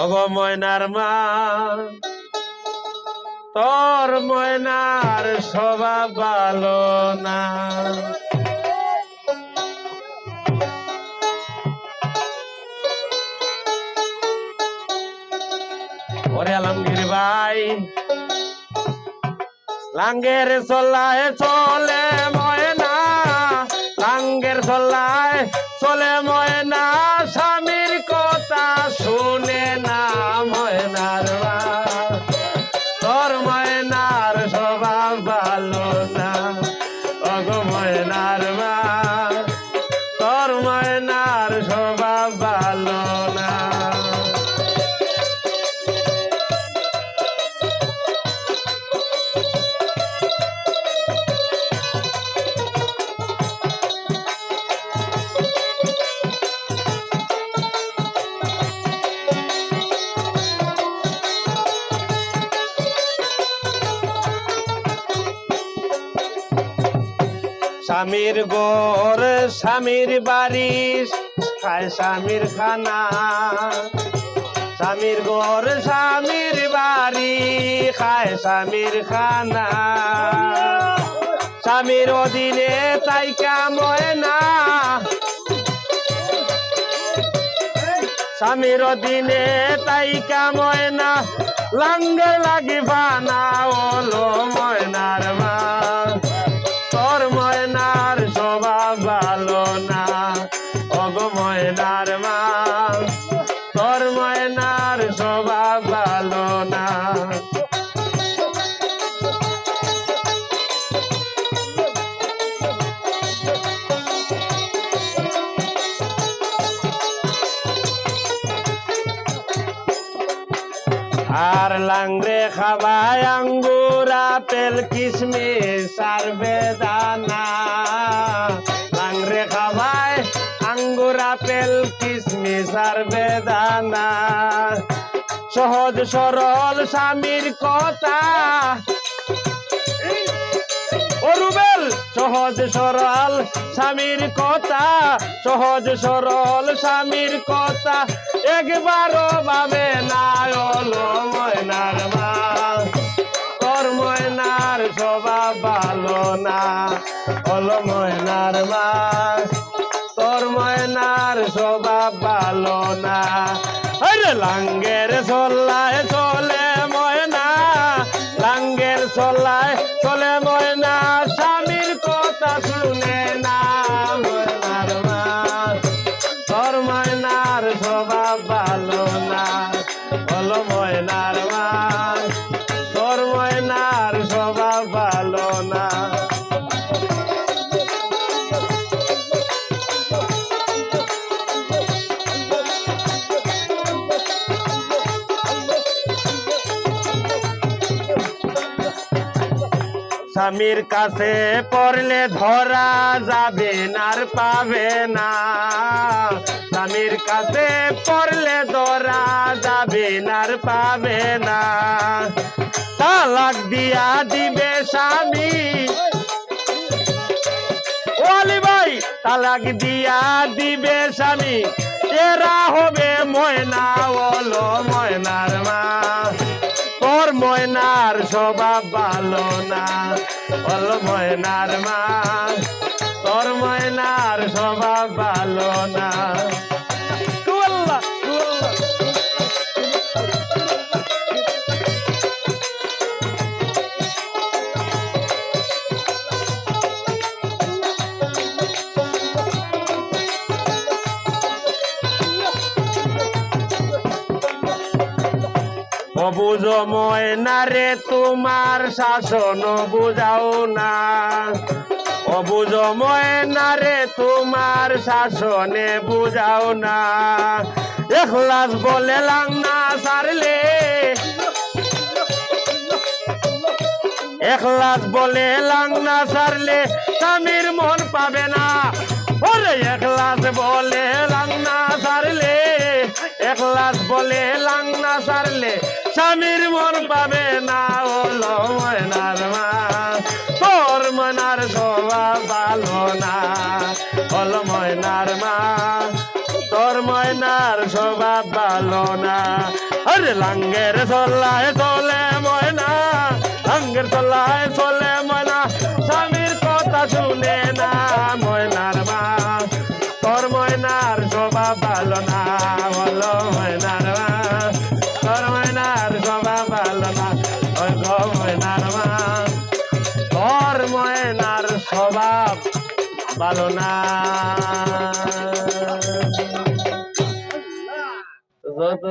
ওগো ময়নার মা তোর ময়নার স্বভাব ভালো না। ওরে আলমগীর ভাই লাঙ্গের চলায় চলে ময়না, লাঙ্গের চলায় চলে ময়না, স্বামীর কথা শুনে না ময়নার মা তোর ময়নার স্বভাব ভালো না। ওগো ময়নার মা তোর ময়নার স্বভাব ভালো না। স্বামীর ঘর স্বামীর বাড়ি খায় স্বামীর খানা, স্বামীর ঘর স্বামীর বাড়ি খায় স্বামীর খানা, স্বামীর অধীনে তাইকা ময়না, স্বামীর অধীনে তাইকা ময়না, লাঙ্গের লাগি ভানা ওলো ময়নার মা তোর ময়নার স্বভাব ভালো না। ওগো ময়নার মা তোর ময়নার স্বভাব ভালো না। আর লাংরে খাবায় আঙ্গুর আপেল কিশমিশ আর বেদানা, লাংরে খাবায় আঙ্গুর আপেল কিশমিশ আর বেদানা, সহজ সরল স্বামীর কথা অরুবেল, সহজ সরল স্বামীর কথা, সহজ সরল স্বামীর কথা একবারও ভাবে না ওলো ময়নার মা তোর ময়নার স্বভাব ভালো না। ওলো ময়নার মা তোর ময়নার স্বভাব ভালো না। আরে লাঙ্গের চলায় চলে ময়না, লাঙ্গের চলায় চলে ময়না, স্বামীর কথা শুনে না ময়নার মা তোর ময়নার স্বভাব ভালো না। বলো ময়নার মা তোর ময়নার স্বভাব ভালো না। স্বামীর কাছে পড়লে ধরা যাবে না আর পাবে না, স্বামীর কাছে পড়লে ধরা যাবে না আর পাবে না, তালাক দিয়া দিবে স্বামী ওয়ালি ভাই, তালাক দিয়া দিবে স্বামী, এরা হবে ময়না ওলো ময়নার মা তোর ময়নার স্বভাব ভালো না। বল ময়নার মা তোর ময়নার স্বভাব ভালো না। অবুঝ ময়না রে তোমার শাসন বুঝাও না, অবুঝ ময়না রে তোমার শাসনে বুঝাও না, এখলাস বলে লাংনা সারলে, এখলাস বলে লাংনা সারলে স্বামীর মন পাবে না। ওরে এখলাস বলে লাংনা সারলে, এখলাস বলে লাংনা সারলে স্বামীর মন পাবে না ওলো ময়নার মা তোর ময়নার স্বভাব ভালো না। ওলো ময়নার মা তোর ময়নার স্বভাব ভালো না আরে লাঙ্গের চলায় চলে ময়না লাঙ্গের চলায় চলে ময়না স্বামীর কথা শুনে না ময়নার মা তোর ময়নার স্বভাব ভালো না বলো ময়নার মা তোর ময়নার স্বভাব ভালো না ওই গো ময়নার মা তোর ময়নার স্বভাব ভালো না যত